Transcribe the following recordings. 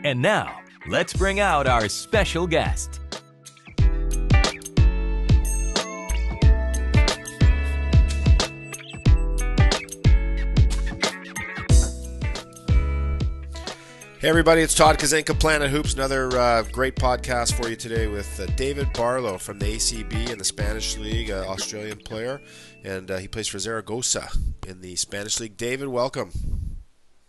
And now, let's bring out our special guest. Hey everybody, it's Todd Kazenka, Planet Hoops, another great podcast for you today with David Barlow from the ACB in the Spanish League, Australian player, and he plays for Zaragoza in the Spanish League. David, welcome.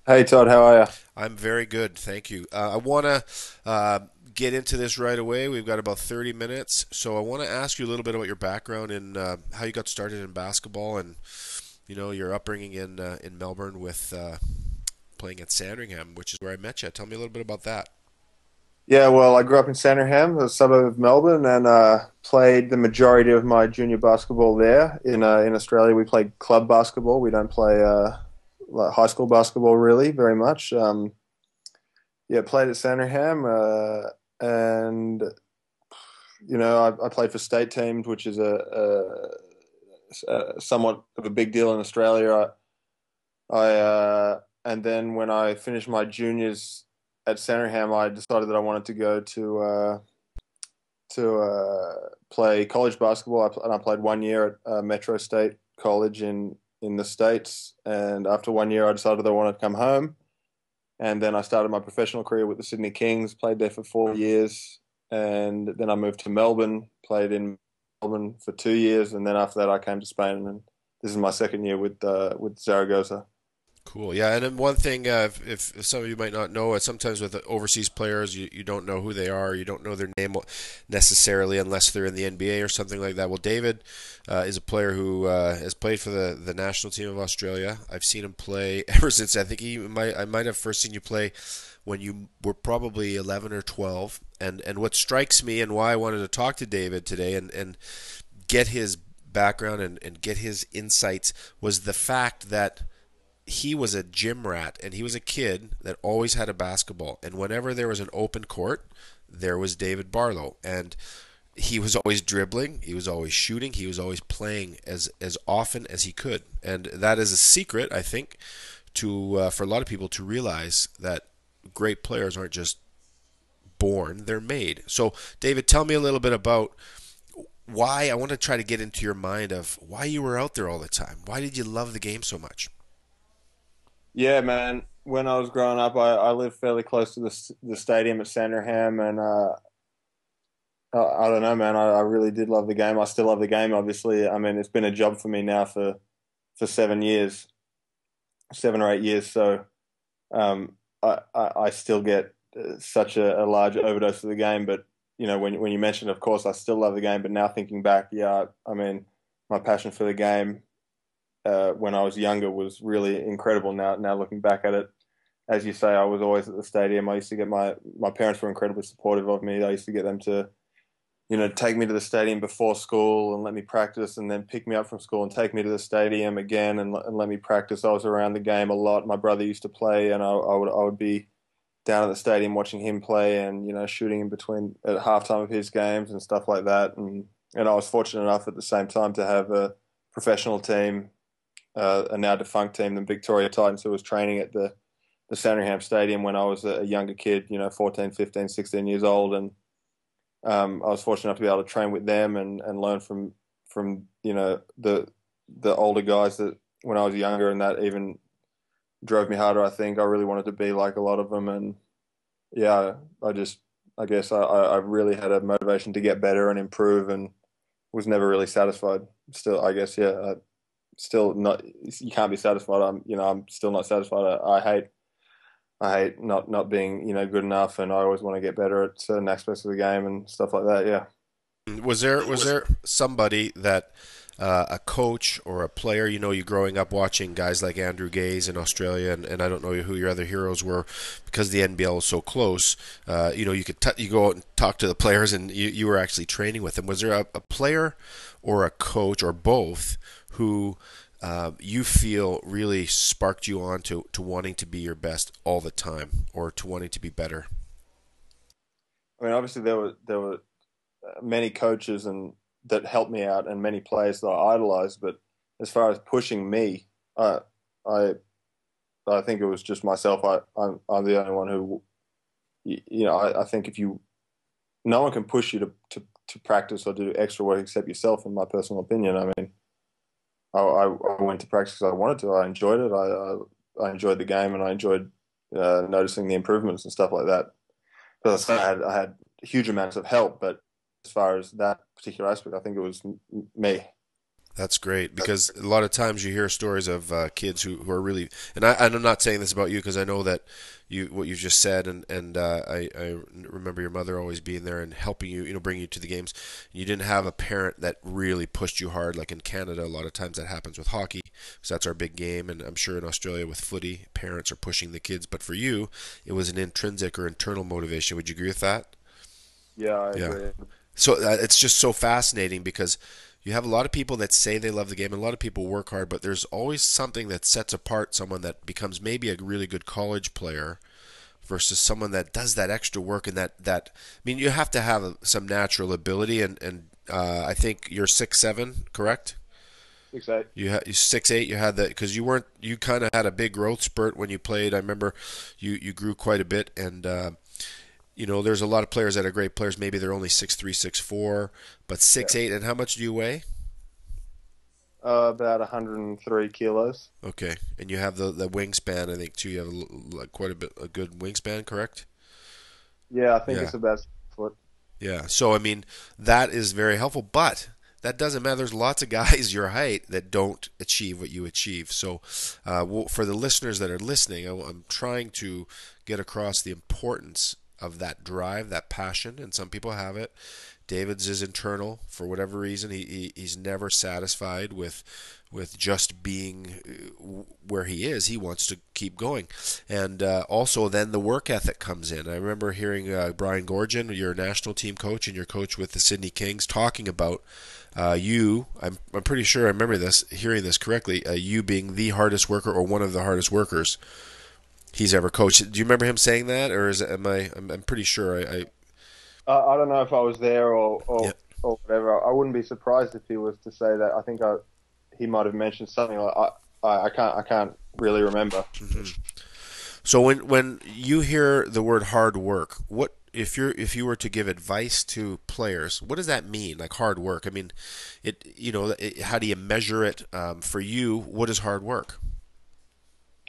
Hey Todd, how are you? I'm very good, thank you. I want to get into this right away. We've got about 30 minutes, so I want to ask you a little bit about your background and how you got started in basketball and your upbringing in Melbourne with playing at Sandringham, which is where I met you. Tell me a little bit about that. Yeah, well, I grew up in Sandringham, a suburb of Melbourne, and played the majority of my junior basketball there. In Australia, we play club basketball. We don't play like high school basketball really very much. Played at Sandringham, and I played for state teams, which is a somewhat of a big deal in Australia. And then when I finished my juniors at Sandringham, I decided that I wanted to go to play college basketball. And I played 1 year at Metro State College in the States. And after 1 year, I decided I wanted to come home. And then I started my professional career with the Sydney Kings, played there for 4 years. And then I moved to Melbourne, played in Melbourne for 2 years. And then after that, I came to Spain. And this is my second year with Zaragoza. Cool. Yeah, and then one thing, if some of you might not know, sometimes with overseas players, you don't know who they are, you don't know their name necessarily unless they're in the NBA or something like that. Well, David is a player who has played for the national team of Australia. I've seen him play ever since, I think I might have first seen you play when you were probably 11 or 12. And what strikes me and why I wanted to talk to David today and get his background and get his insights was the fact that he was a gym rat, and he was a kid that always had a basketball. And whenever there was an open court, there was David Barlow. And he was always dribbling, he was always shooting, he was always playing as often as he could. And that is a secret, I think, for a lot of people to realize that great players aren't just born, they're made. So, David, tell me a little bit about why. I want to try to get into your mind of why you were out there all the time. Why did you love the game so much? Yeah, man. When I was growing up, I lived fairly close to the stadium at Sandringham, and I don't know, man. I really did love the game. I still love the game, obviously. I mean, it's been a job for me now for 7 years, 7 or 8 years. So I still get such a large overdose of the game. But when you mentioned, of course, I still love the game. But now thinking back, yeah, I mean, my passion for the game when I was younger was really incredible. Now looking back at it, as you say, I was always at the stadium. I used to get my parents were incredibly supportive of me. I used to get them to, take me to the stadium before school and let me practice, and then pick me up from school and take me to the stadium again and let me practice. I was around the game a lot. My brother used to play, and I would be down at the stadium watching him play and, shooting in between at halftime of his games and stuff like that. And I was fortunate enough at the same time to have a professional team, a now defunct team, the Victoria Titans, who was training at the Sandringham Stadium when I was a younger kid, 14, 15, 16 years old. And I was fortunate enough to be able to train with them and learn from the older guys that when I was younger, and that even drove me harder. I think I really wanted to be like a lot of them. And yeah, I guess I really had a motivation to get better and improve, and was never really satisfied. Still, I guess, yeah. Still not. You can't be satisfied. I'm still not satisfied. I hate not being good enough, and I always want to get better at certain aspects of the game and stuff like that. Yeah. Was there somebody that a coach or a player, you growing up watching guys like Andrew Gaze in Australia, and I don't know who your other heroes were because the NBL was so close. You could you go out and talk to the players, and you were actually training with them. Was there a player or a coach or both who you feel really sparked you on to wanting to be your best all the time, or to wanting to be better? I mean, obviously there were many coaches and that helped me out, and many players that I idolized. But as far as pushing me, I think it was just myself. I'm the only one I think no one can push you to practice or do extra work except yourself, in my personal opinion. I mean, I went to practice because I wanted to. I enjoyed it. I enjoyed the game, and I enjoyed noticing the improvements and stuff like that. But as I said, I had huge amounts of help, but as far as that particular aspect, I think it was me. That's great because a lot of times you hear stories of kids who are really, and I'm not saying this about you because I know that what you just said, and I remember your mother always being there and helping you, bring you to the games. You didn't have a parent that really pushed you hard, like in Canada. A lot of times that happens with hockey because that's our big game, and I'm sure in Australia with footy, parents are pushing the kids. But for you, it was an intrinsic or internal motivation. Would you agree with that? Yeah, I Yeah. agree. So it's just so fascinating because you have a lot of people that say they love the game, and a lot of people work hard, but there's always something that sets apart someone that becomes maybe a really good college player versus someone that does that extra work and that I mean, you have to have some natural ability, and I think you're 6'7", correct? 6'8". You 6'8". You had that because you kind of had a big growth spurt when you played. I remember you grew quite a bit, and there's a lot of players that are great players. Maybe they're only 6'3", 6'4", but Yeah. 6'8". And how much do you weigh? About 103 kilos. Okay, and you have the wingspan. I think too. You have like quite a good wingspan, correct? Yeah, I think Yeah, it's about 6 foot. yeah. So I mean, that is very helpful, but that doesn't matter. There's lots of guys your height that don't achieve what you achieve. So, for the listeners that are listening, I'm trying to get across the importance of that drive, that passion, and some people have it. David's is internal for whatever reason. He's never satisfied with just being where he is. He wants to keep going, and also then the work ethic comes in. I remember hearing Brian Gorgon, your national team coach and your coach with the Sydney Kings, talking about you. I'm pretty sure I remember this, hearing this correctly. You being the hardest worker or one of the hardest workers he's ever coached. Do you remember him saying that, or is it, am I? I'm pretty sure. I don't know if I was there Yeah. or whatever. I wouldn't be surprised if he was to say that. I think he might have mentioned something like I can't really remember. So when you hear the word hard work, what if you were to give advice to players, what does that mean? Like hard work. I mean, how do you measure it? For you, what is hard work?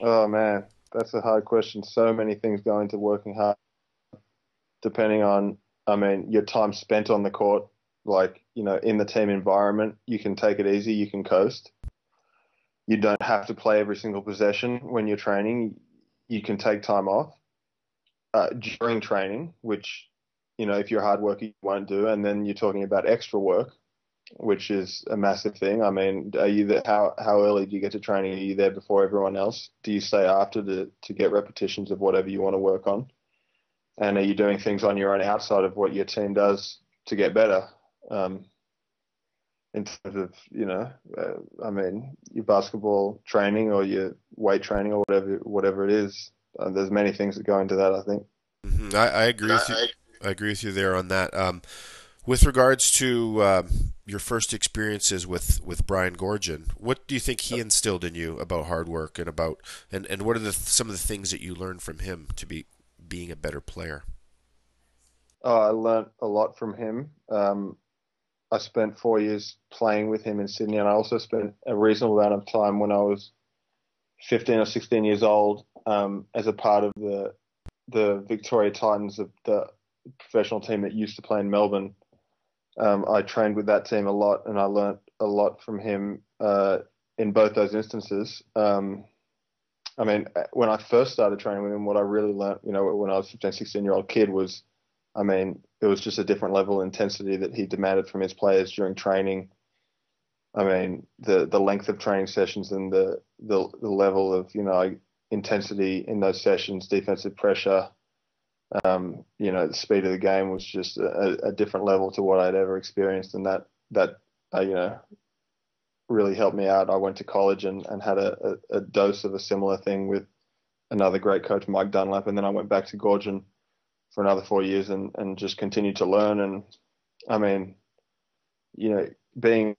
Oh man, that's a hard question. So many things go into working hard, depending on, I mean, your time spent on the court. Like, in the team environment, you can take it easy, you can coast. You don't have to play every single possession when you're training. You can take time off during training, which, if you're a hard worker, you won't do. And then you're talking about extra work, which is a massive thing. I mean, are you there, how early do you get to training? Are you there before everyone else? Do you stay after to get repetitions of whatever you want to work on? And are you doing things on your own outside of what your team does to get better? Um, in terms of, I mean, your basketball training or your weight training or whatever it is. There's many things that go into that, I think. I agree with you. I agree with you there on that. With regards to your first experiences with Brian Gorgon, what do you think he instilled in you about hard work and what are some of the things that you learned from him to being a better player? I learnt a lot from him. I spent 4 years playing with him in Sydney, and I also spent a reasonable amount of time when I was 15 or 16 years old as a part of the Victoria Titans, of the professional team that used to play in Melbourne. I trained with that team a lot, and I learnt a lot from him in both those instances. I mean, when I first started training with him, what I really learnt, when I was a 15, 16-year-old kid was, I mean, it was just a different level of intensity that he demanded from his players during training. I mean, the length of training sessions and the level of, intensity in those sessions, defensive pressure, the speed of the game was just a different level to what I'd ever experienced, and that really helped me out. I went to college and had a dose of a similar thing with another great coach, Mike Dunlap, and then I went back to Gorgon for another 4 years and just continued to learn. And I mean, being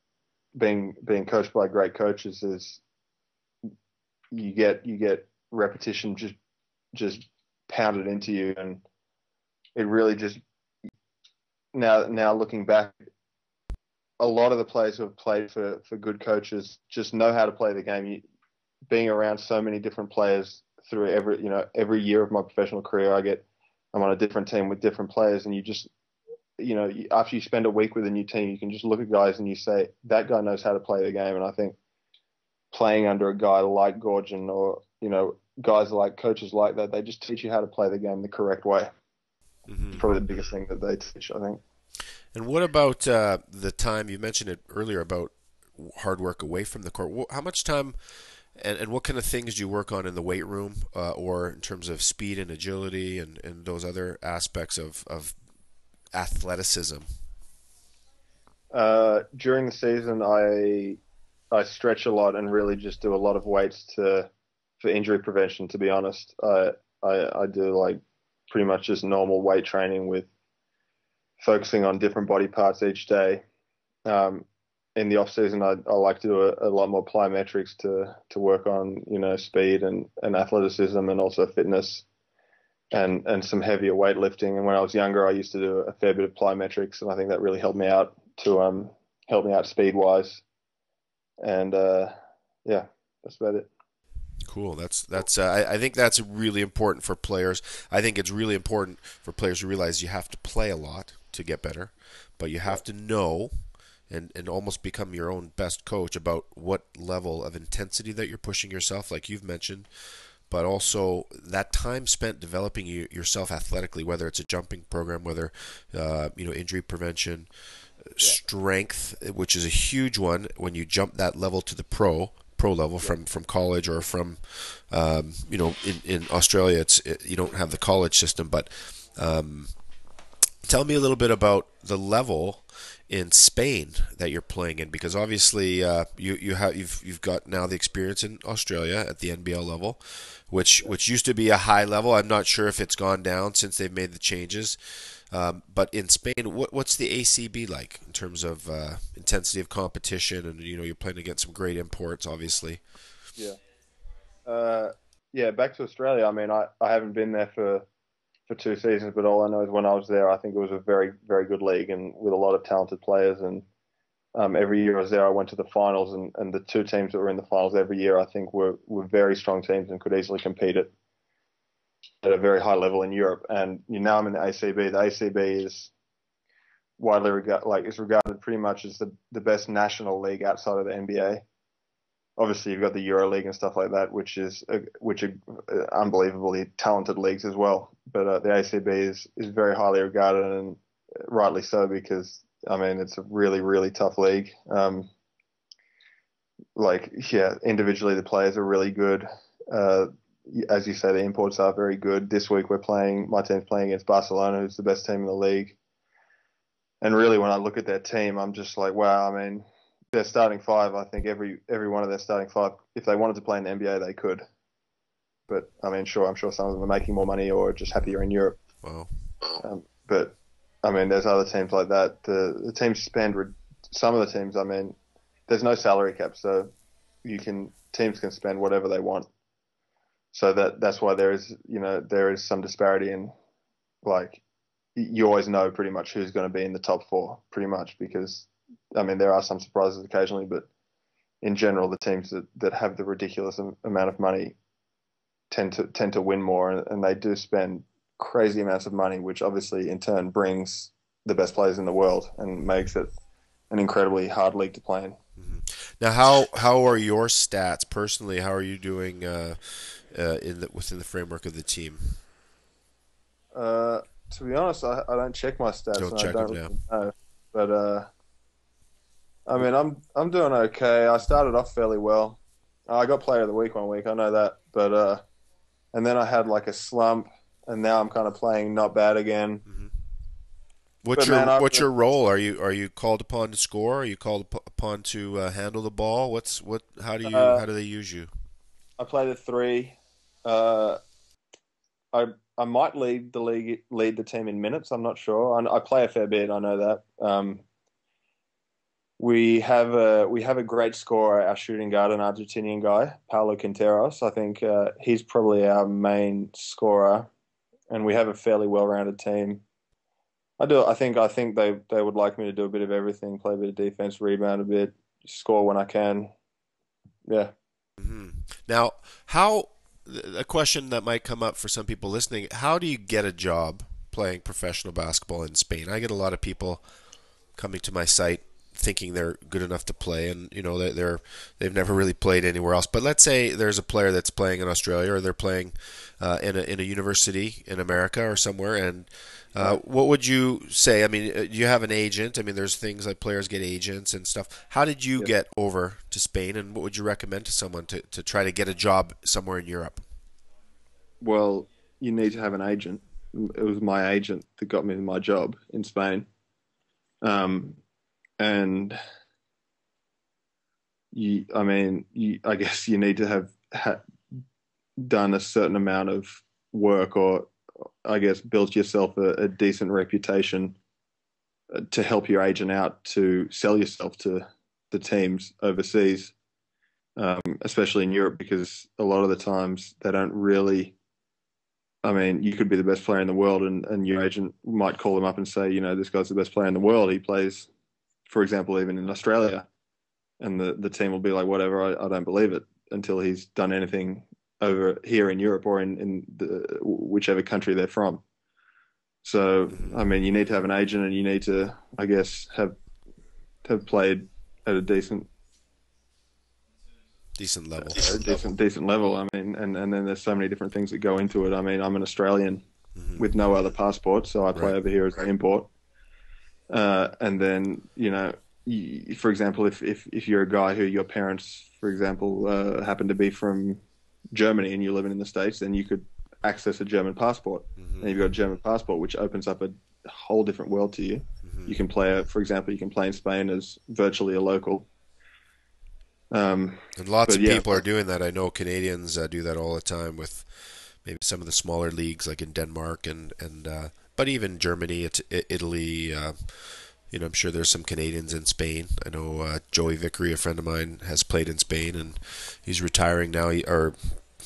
coached by great coaches is you get repetition just pounded into you, and it really just now looking back, a lot of the players who have played for good coaches just know how to play the game. Being around so many different players through every year of my professional career, I'm on a different team with different players, and you just, after you spend a week with a new team, you can just look at guys and you say, that guy knows how to play the game. And I think playing under a guy like Gorgon or, guys like coaches like that, they just teach you how to play the game the correct way. Mm-hmm. Probably the biggest thing that they teach, I think. And what about the time, you mentioned it earlier about hard work away from the court. How much time and what kind of things do you work on in the weight room or in terms of speed and agility and those other aspects of athleticism? During the season, I stretch a lot and really just do a lot of weights for injury prevention, to be honest. I do like pretty much just normal weight training with focusing on different body parts each day. In the off season, I like to do a lot more plyometrics to work on, speed and athleticism and also fitness and some heavier weightlifting. And when I was younger, I used to do a fair bit of plyometrics, and I think that really helped me out speed wise. And yeah, that's about it. Cool. I think that's really important for players. I think it's really important for players to realize you have to play a lot to get better, but you have to know and almost become your own best coach about what level of intensity that you're pushing yourself, like you've mentioned, but also that time spent developing yourself athletically, whether it's a jumping program, whether injury prevention, strength, which is a huge one when you jump that level to the pro level from college or from in Australia you don't have the college system, but tell me a little bit about the level in Spain that you're playing in, because obviously you've got now the experience in Australia at the NBL level, which used to be a high level. I'm not sure if it's gone down since they've made the changes. But in Spain, what's the ACB like in terms of intensity of competition? And you're playing against some great imports, obviously. Yeah. Back to Australia. I mean, I haven't been there for 2 seasons, but all I know is when I was there, I think it was a very, very good league and with a lot of talented players. And every year I was there, I went to the finals, and the 2 teams that were in the finals every year, I think were very strong teams and could easily compete at a very high level in Europe. And now I'm in the ACB. The ACB is widely regarded pretty much as the best national league outside of the NBA. Obviously, you've got the Euro League and stuff like that, which are unbelievably talented leagues as well. But the ACB is very highly regarded, and rightly so, because I mean it's a really, really tough league. Individually the players are really good. As you say, the imports are very good. This week my team's playing against Barcelona, who's the best team in the league. And really, when I look at their team, I'm just like, wow. I mean, their starting 5, I think every one of their starting 5, if they wanted to play in the NBA, they could. But I mean, I'm sure some of them are making more money or just happier in Europe. Wow. But I mean, there's other teams like that. The teams spend some of the teams. I mean, there's no salary cap, so teams can spend whatever they want. So that's why there is some disparity in, like, you always know pretty much who's going to be in the top 4, pretty much, because I mean there are some surprises occasionally, but in general the teams that have the ridiculous amount of money tend to win more, and they do spend crazy amounts of money, which obviously in turn brings the best players in the world and makes it an incredibly hard league to play in. Mm-hmm. Now, how are your stats personally? How are you doing within the framework of the team? To be honest, I don't check my stats. Don't check them now. Know. But I mean, I'm doing okay. I started off fairly well. I got Player of the Week one week, I know that. But and then I had like a slump, and now I'm kind of playing not bad again. Mm-hmm. What's your role? Are you called upon to score? Are you called upon to handle the ball? How do they use you? I play the 3. I might lead the team in minutes. I'm not sure. I play a fair bit. I know that. We have a great scorer, our shooting guard, an Argentinian guy, Paulo Quinteros. I think he's probably our main scorer. and we have a fairly well-rounded team. I think they would like me to do a bit of everything, play a bit of defense, rebound a bit, score when I can. Yeah. Hmm. Now, a question that might come up for some people listening, how do you get a job playing professional basketball in Spain? I get a lot of people coming to my site thinking they're good enough to play, and they've never really played anywhere else. But let's say there's a player that's playing in Australia, or they're playing in a university in America or somewhere, and what would you say? I mean, you have an agent. I mean, there's things like players get agents and stuff. How did you get over to Spain, and what would you recommend to someone to try to get a job somewhere in Europe? Well, you need to have an agent. It was my agent that got me my job in Spain. And I guess you need to have done a certain amount of work, or I guess built yourself a decent reputation to help your agent out to sell yourself to the teams overseas, especially in Europe, because a lot of the times they don't really. I mean, you could be the best player in the world, and your agent might call him up and say, this guy's the best player in the world. He plays, for example, even in Australia, and the team will be like, whatever, I don't believe it until he's done anything over here in Europe or in whichever country they're from. So, I mean, you need to have an agent, and you need to, I guess, have played at a decent level. Decent level. I mean, and then there's so many different things that go into it. I mean, I'm an Australian with no other passport, so I play over here as an import. And then, for example, if you're a guy who your parents, for example, happen to be from Germany and you're living in the States, then you could access a German passport. And you've got a German passport, which opens up a whole different world to you. You can play, for example, you can play in Spain as virtually a local. And lots of people are doing that. I know Canadians do that all the time with maybe some of the smaller leagues, like in Denmark and but even Germany, Italy. I'm sure there's some Canadians in Spain. I know Joey Vickery, a friend of mine, has played in Spain, and he's retiring now.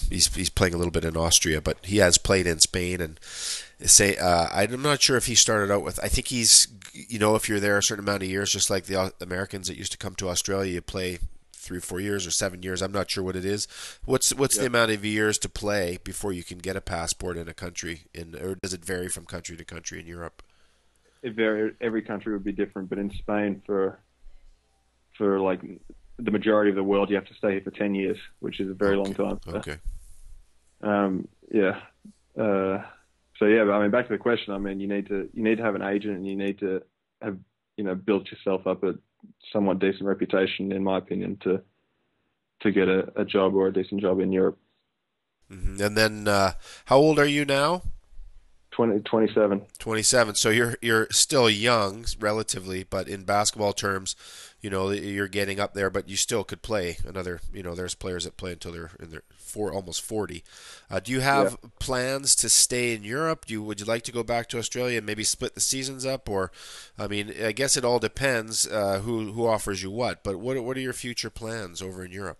He's playing a little bit in Austria, but he has played in Spain. And I'm not sure if he started out with. I think he's, if you're there a certain amount of years, just like the Americans that used to come to Australia, you play 3 or 4 years or 7 years. I'm not sure what it is. What's the amount of years to play before you can get a passport in a country, or does it vary from country to country in Europe? It varies. Every country would be different, but in Spain, for like the majority of the world, you have to stay here for 10 years, which is a very long time. Okay. So but I mean, back to the question. I mean, you need to have an agent, and you need to have built yourself up a somewhat decent reputation, in my opinion, to get a job or a decent job in Europe. Mm-hmm. And then, how old are you now? 27. 27. So you're still young, relatively, but in basketball terms, you're getting up there, but you still could play another. There's players that play until they're in their almost 40. Do you have plans to stay in Europe? Would you like to go back to Australia and maybe split the seasons up? Or, I mean, I guess it all depends who offers you what. But what are your future plans over in Europe?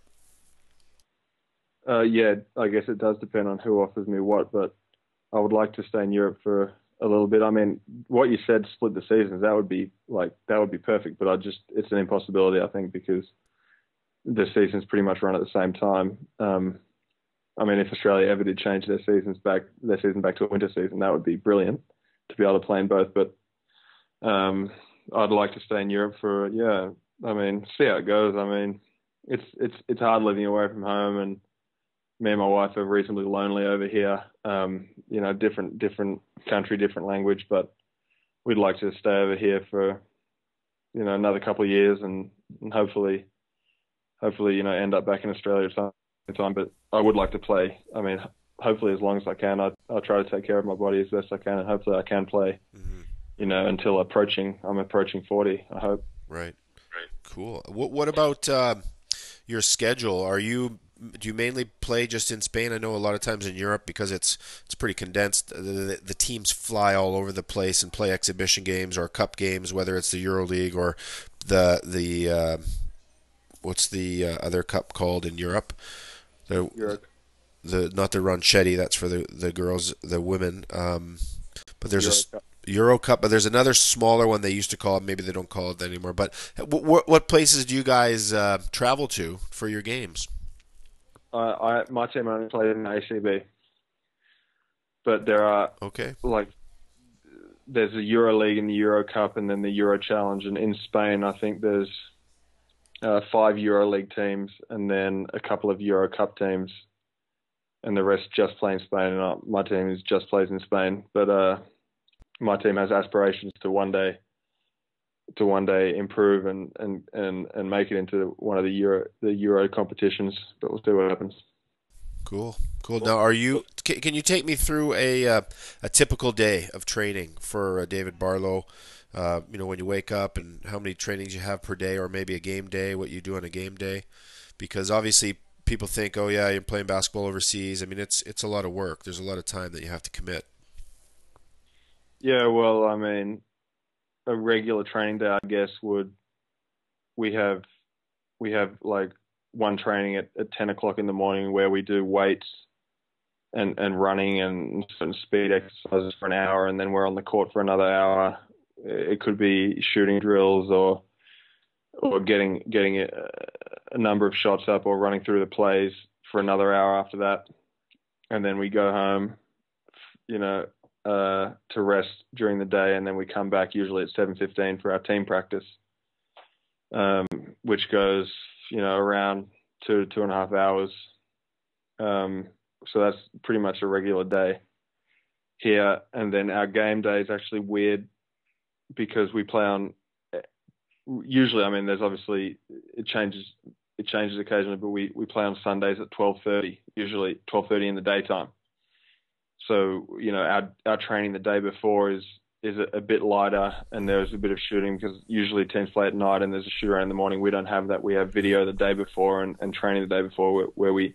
I guess it does depend on who offers me what, but I would like to stay in Europe for a little bit. I mean, what you said, split the seasons, that would be perfect, but it's an impossibility, I think, because the seasons pretty much run at the same time. I mean, if Australia ever did change their season back to a winter season, that would be brilliant to be able to play in both. But I'd like to stay in Europe for I mean, see how it goes. I mean, it's hard living away from home, and me and my wife are reasonably lonely over here. Different country, different language, but we'd like to stay over here for another couple of years, and hopefully end up back in Australia at some time. But I would like to play. I mean, hopefully as long as I can. I'll try to take care of my body as best I can, and hopefully I can play. Until I'm approaching 40. I hope. Right. Cool. What about your schedule? Do you mainly play just in Spain? I know a lot of times in Europe, because it's pretty condensed, the teams fly all over the place and play exhibition games or cup games, whether it's the EuroLeague or the what's the other cup called in Europe? the not the Ronchetti. That's for the girls, the women. But there's Euro a Cup. Euro Cup, but there's another smaller one they used to call it. Maybe they don't call it that anymore. But what places do you guys travel to for your games? My team only plays in the ACB, but there are Okay. like there's the Euro League and the Euro Cup, and then the Euro Challenge. And in Spain, I think there's 5 Euro League teams, and then a couple of Euro Cup teams, and the rest just play in Spain. And my team is just plays in Spain, but my team has aspirations to one day improve and make it into one of the Euro competitions. But we'll see what happens. Cool, cool. Now, can you take me through a typical day of training for David Barlow? When you wake up and how many trainings you have per day, or maybe a game day, what you do on a game day, because obviously people think, oh yeah, you're playing basketball overseas. I mean, it's a lot of work. There's a lot of time that you have to commit. Yeah, well, I mean, a regular training day, I guess, we have like one training at 10 o'clock in the morning where we do weights and running and certain speed exercises for an hour, and then we're on the court for another hour. It could be shooting drills or getting a number of shots up or running through the plays for another hour after that, and then we go home, to rest during the day, and then we come back usually at 7:15 for our team practice, which goes around 2.5 hours. So that's pretty much a regular day here. And then our game day is actually weird because we play on, usually, I mean, there's obviously, it changes occasionally, but we play on Sundays at 12:30, usually 12:30 in the daytime. So, our training the day before is a bit lighter, and there's a bit of shooting because usually teams play at night and there's a shoot around in the morning. We don't have that. We have video the day before and training the day before where we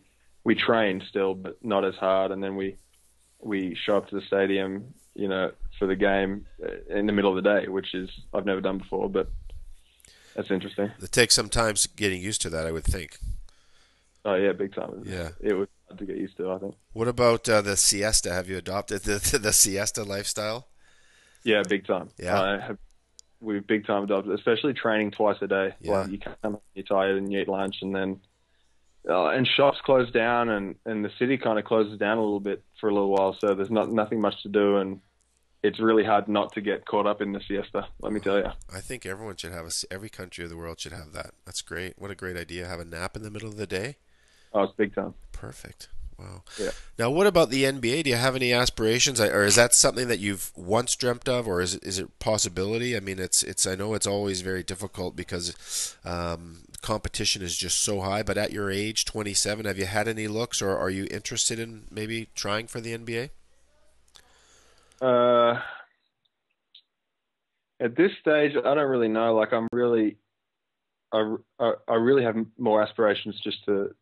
train still, but not as hard. And then we show up to the stadium, for the game in the middle of the day, which is I've never done before, but that's interesting. It takes some time getting used to that, I would think. Oh yeah, big time. Yeah. It was hard to get used to, I think. What about the siesta? Have you adopted the siesta lifestyle? Yeah, big time. Yeah. We've big time adopted, especially training twice a day. Yeah. Like you come home, you're tired and you eat lunch, and then and shops close down, and the city kind of closes down a little bit for a little while, so there's nothing much to do, and it's really hard not to get caught up in the siesta, let me tell you. I think everyone should have every country of the world should have that. That's great. What a great idea. Have a nap in the middle of the day. Oh, it's big time. Perfect. Wow. Yeah. Now, what about the NBA? Do you have any aspirations, or is that something that you've once dreamt of, or is it a possibility? I mean, it's. I know it's always very difficult because competition is just so high. But at your age, 27, have you had any looks, or are you interested in maybe trying for the NBA? At this stage, I don't really know. Like, I really have more aspirations just to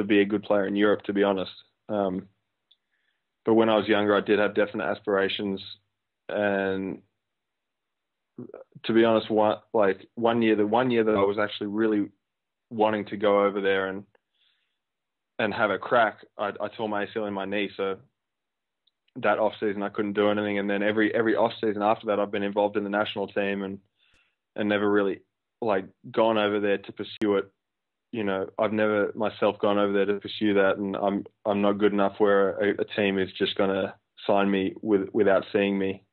be a good player in Europe, to be honest. But when I was younger, I did have definite aspirations, and to be honest, the one year that I was actually really wanting to go over there and have a crack, I tore my ACL in my knee, so that off season I couldn't do anything, and then every off season after that I've been involved in the national team and never really gone over there to pursue it. I've never myself gone over there to pursue that, and I'm not good enough where a team is just going to sign me without seeing me.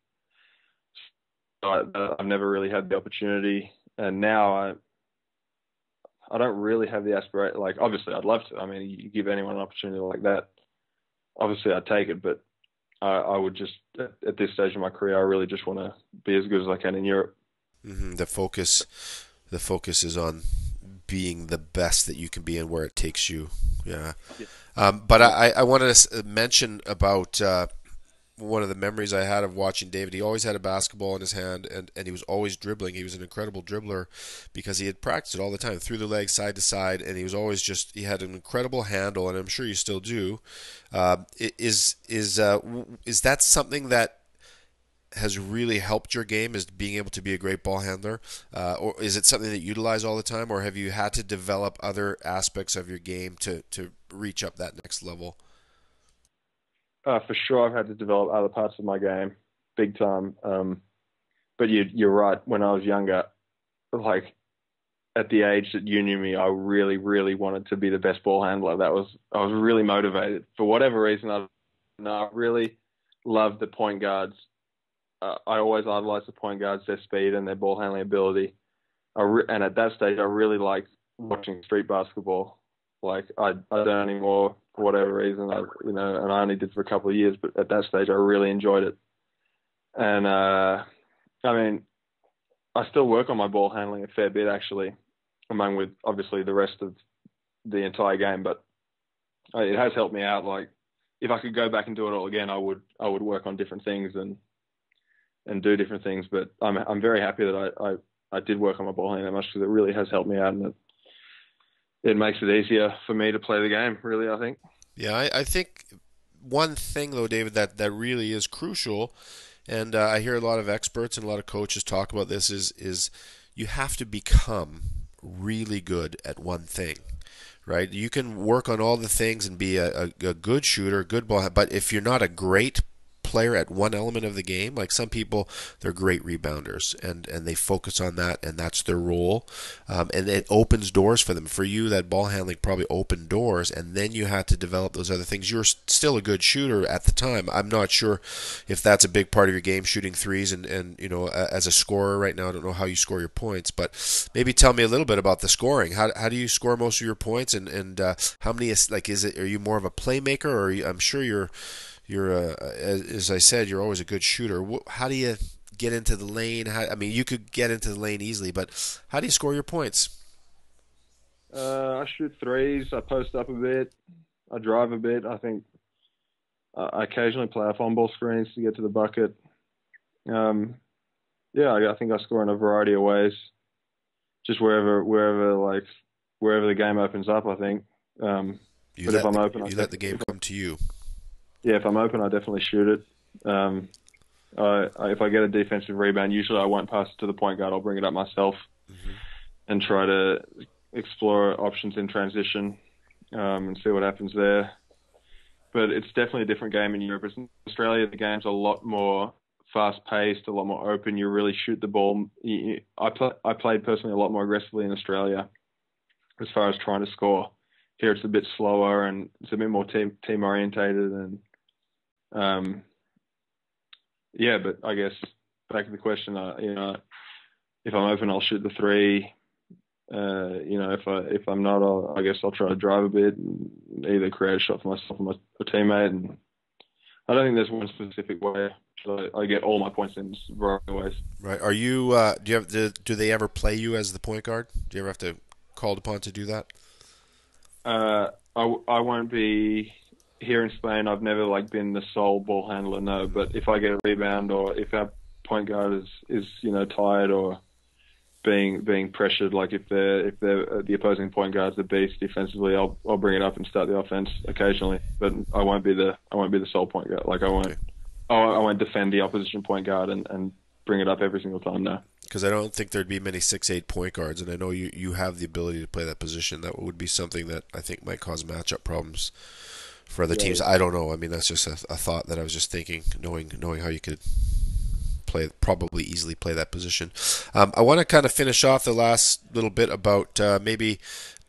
So I've never really had the opportunity, and now I don't really have the aspiration. Like, obviously, I'd love to. I mean, you give anyone an opportunity like that, obviously I'd take it, but I would just, at this stage of my career, I really just want to be as good as I can in Europe. Mm-hmm. The focus is on being the best that you can be and where it takes you. Yeah. But I wanted to mention about one of the memories I had of watching David. He always had a basketball in his hand, and he was always dribbling. He was an incredible dribbler because he had practiced it all the time, through the legs, side to side, and he was always he had an incredible handle, and I'm sure you still do. Is that something that has really helped your game, is being able to be a great ball handler? Or is it something that you utilize all the time, or have you had to develop other aspects of your game to reach up that next level? For sure, I've had to develop other parts of my game, big time. But you're right. When I was younger, like at the age that you knew me, I really, really wanted to be the best ball handler. I was really motivated for whatever reason. I really loved the point guards. I always idolized the point guards, their speed and their ball handling ability. And at that stage, I really liked watching street basketball. Like I don't anymore for whatever reason. And I only did for a couple of years, but at that stage, I really enjoyed it. And I mean, I still work on my ball handling a fair bit actually, among with obviously the rest of the entire game. But it has helped me out. Like if I could go back and do it all again, I would work on different things and do different things. But I'm very happy that I did work on my ball handling that much because it really has helped me out, and it makes it easier for me to play the game, really, I think. Yeah, I think one thing, though, David, that really is crucial, and I hear a lot of experts and a lot of coaches talk about this, is you have to become really good at one thing, right? You can work on all the things and be a good shooter, good ball, but if you're not a great player at one element of the game, like some people, they're great rebounders and they focus on that and that's their role, and it opens doors for them. For you, that ball handling probably opened doors, and then you had to develop those other things. You're still a good shooter at the time. I'm not sure if that's a big part of your game, shooting threes, and as a scorer right now, I don't know how you score your points, but maybe tell me a little bit about the scoring. How do you score most of your points, and how many, like, are you more of a playmaker, or I'm sure you're as I said, you're always a good shooter. How do you get into the lane? You could get into the lane easily, but how do you score your points? I shoot threes. I post up a bit. I drive a bit. I think I occasionally play off on-ball screens to get to the bucket. Yeah, I think I score in a variety of ways. Just wherever the game opens up, I think. But if I'm open, you let the game come to you. Yeah, if I'm open, I definitely shoot it. If I get a defensive rebound, usually I won't pass it to the point guard. I'll bring it up myself and try to explore options in transition and see what happens there. But it's definitely a different game in Europe. In Australia, the game's a lot more fast-paced, a lot more open. You really shoot the ball. I played personally a lot more aggressively in Australia as far as trying to score. Here it's a bit slower and it's a bit more team orientated, and yeah. But I guess back to the question, if I'm open, I'll shoot the three. If I'm not, I guess I'll try to drive a bit and either create a shot for myself or my teammate. And I don't think there's one specific way. So I get all my points in a variety of ways. Right. Are you? Do they ever play you as the point guard? Do you ever have to called upon to do that? I won't be here in Spain. I've never been the sole ball handler, no. But if I get a rebound or if our point guard is tired or being pressured, like if they're the opposing point guard's a beast defensively, I'll bring it up and start the offense occasionally. But I won't be the sole point guard. I won't defend the opposition point guard and bring it up every single time, no. Because I don't think there'd be many 6'8" point guards, and I know you have the ability to play that position. That would be something that I think might cause matchup problems for other teams. I don't know. I mean, that's just a thought that I was just thinking, knowing how you could probably easily play that position. I want to kind of finish off the last little bit about maybe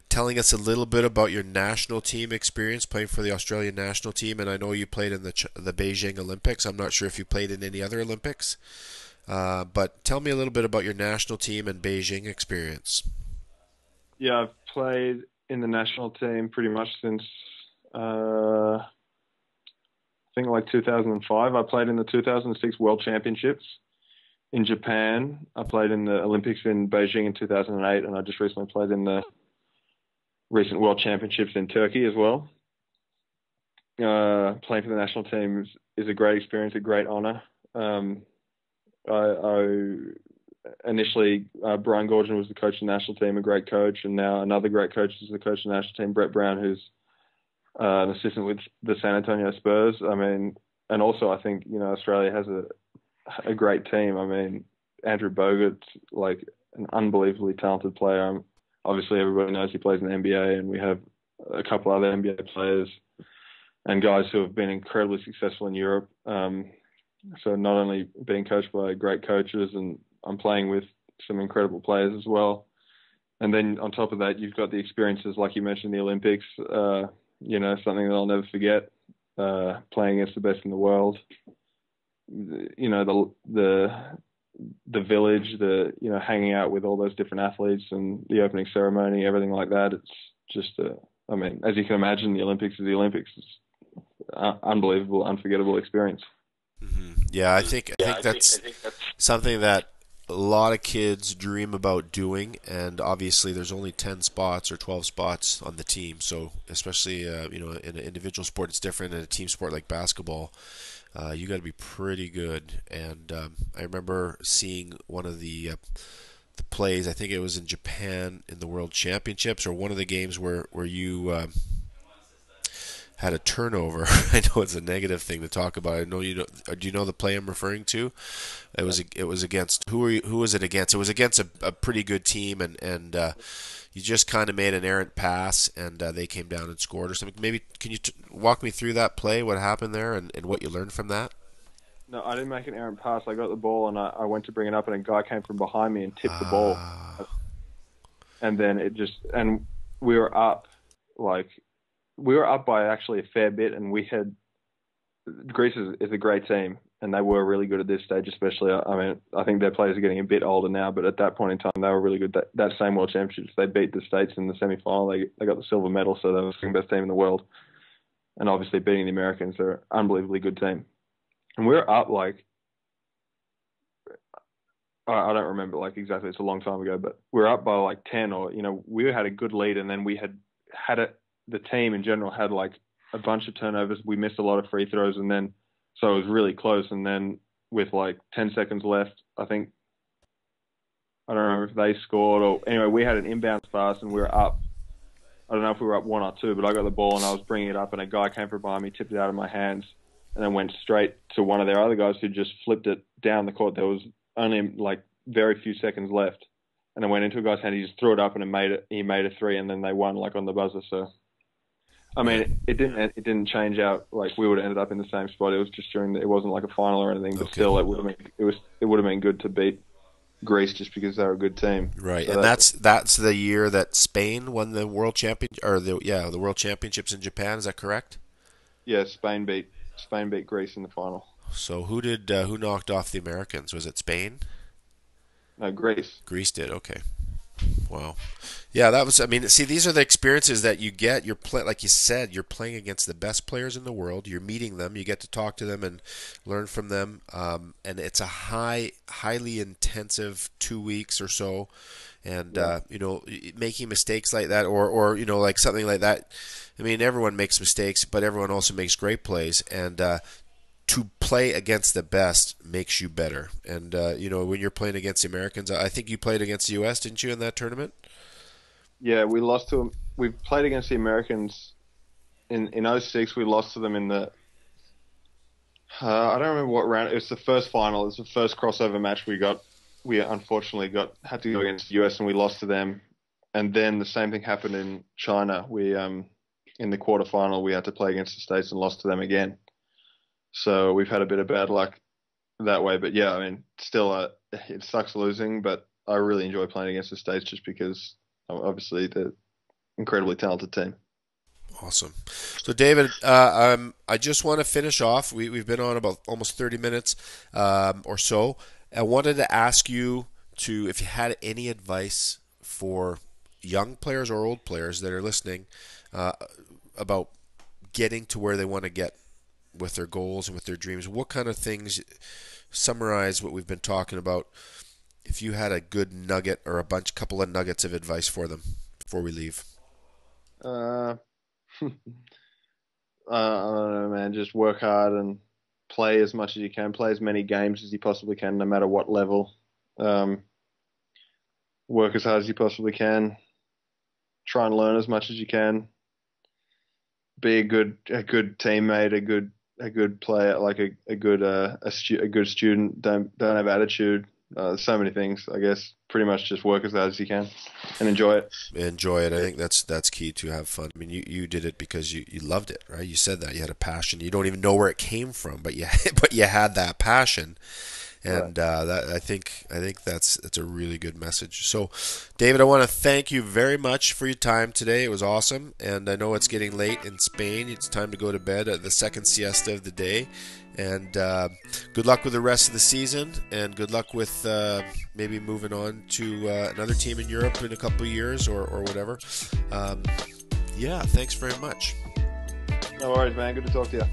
telling us a little bit about your national team experience playing for the Australian national team. And I know you played in the Beijing Olympics. I'm not sure if you played in any other Olympics. But tell me a little bit about your national team and Beijing experience. Yeah, I've played in the national team pretty much since I think 2005. I played in the 2006 World Championships in Japan. I played in the Olympics in Beijing in 2008, and I just recently played in the recent World Championships in Turkey as well. Playing for the national team is a great experience, a great honour. Initially, Brian Gorgon was the coach of the national team, a great coach, and now another great coach is the coach of the national team, Brett Brown, who's an assistant with the San Antonio Spurs. I mean, and also I think Australia has a great team. I mean, Andrew Bogut's an unbelievably talented player. Obviously, everybody knows he plays in the NBA, and we have a couple other NBA players and guys who have been incredibly successful in Europe. So not only being coached by great coaches, and I'm playing with some incredible players as well. And then on top of that, you've got the experiences, like you mentioned, the Olympics, something that I'll never forget, playing against the best in the world. The village, hanging out with all those different athletes and the opening ceremony, everything like that. It's just, as you can imagine, the Olympics is the Olympics. It's unbelievable, unforgettable experience. Mm-hmm. Yeah, I think that's something that a lot of kids dream about doing, and obviously there's only 10 spots or 12 spots on the team, so especially in an individual sport it's different. In a team sport like basketball, you got to be pretty good. And I remember seeing one of the plays, I think it was in Japan in the World Championships, or one of the games where you had a turnover. I know it's a negative thing to talk about. I know you don't. Do you know the play I'm referring to? It was against who was it against? It was against a pretty good team, and you just kind of made an errant pass, and they came down and scored or something. Maybe can you walk me through that play? What happened there, and what you learned from that? No, I didn't make an errant pass. I got the ball, and I went to bring it up, and a guy came from behind me and tipped the ball, and then and we were up by actually a fair bit, and Greece is a great team, and they were really good at this stage, especially. I think their players are getting a bit older now, but at that point in time, they were really good. That same World Championships, they beat the States in the semi-final. They got the silver medal, so they were the second best team in the world. And obviously beating the Americans, they're an unbelievably good team. And we were up I don't remember exactly, it's a long time ago, but we were up by 10, or, we had a good lead, and then we had it. The team in general had a bunch of turnovers. We missed a lot of free throws, and then so it was really close. And then with 10 seconds left, I don't remember if they scored, or anyway, we had an inbounds pass and we were up. I don't know if we were up 1 or 2, but I got the ball and I was bringing it up, and a guy came from behind me, tipped it out of my hands, and then went straight to one of their other guys who just flipped it down the court. There was only very few seconds left, and it went into a guy's hand. He just threw it up and he made a three, and then they won on the buzzer. So. It didn't change out. We would have ended up in the same spot. It was just it wasn't like a final or anything, but still, it would have been good to beat Greece just because they're a good team. Right, so and that's the year that Spain won the World the World Championships in Japan. Is that correct? Yeah, Spain beat Greece in the final. So who knocked off the Americans? Was it Spain? No, Greece. Greece did. Okay. Wow. Yeah, that was. See, these are the experiences that you get. Like you said, you're playing against the best players in the world. You're meeting them. You get to talk to them and learn from them. And it's a highly intensive 2 weeks or so. And making mistakes like that, or something like that. Everyone makes mistakes, but everyone also makes great plays. And to play against the best makes you better. And, when you're playing against the Americans, I think you played against the U.S., didn't you, in that tournament? Yeah, we lost to them. We played against the Americans in 2006. We lost to them in the, I don't remember what round. It was the first final. It was the first crossover match we got. We unfortunately had to go against the US, and we lost to them. And then the same thing happened in China. We, in the quarterfinal, we had to play against the States and lost to them again. So we've had a bit of bad luck that way. But yeah, still, it sucks losing, but I really enjoy playing against the States just because obviously they're incredibly talented team. Awesome. So David, I just want to finish off. We've been on about almost 30 minutes or so. I wanted to ask you if you had any advice for young players or old players that are listening about getting to where they want to get with their goals and with their dreams. What kind of things summarize what we've been talking about? If you had a good nugget or couple of nuggets of advice for them before we leave. I don't know, man. Just work hard and play as much as you can. Play as many games as you possibly can, no matter what level. Work as hard as you possibly can. Try and learn as much as you can. Be a good teammate, a good player, a good student. Don't have attitude. So many things, I guess. Pretty much just work as hard as you can and enjoy it. Enjoy it. I think that's key, to have fun. I mean, you did it because you loved it, right? You said that you had a passion. You don't even know where it came from, but you had that passion. And that I think that's a really good message. So, David, I want to thank you very much for your time today. It was awesome, and I know it's getting late in Spain. It's time to go to bed at the second siesta of the day. And good luck with the rest of the season, and good luck with maybe moving on to another team in Europe in a couple of years or whatever. Yeah, thanks very much. No worries, man. Good to talk to you.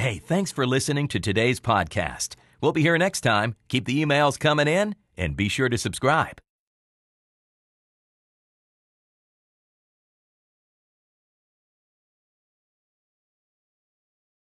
Hey, thanks for listening to today's podcast. We'll be here next time. Keep the emails coming in and be sure to subscribe.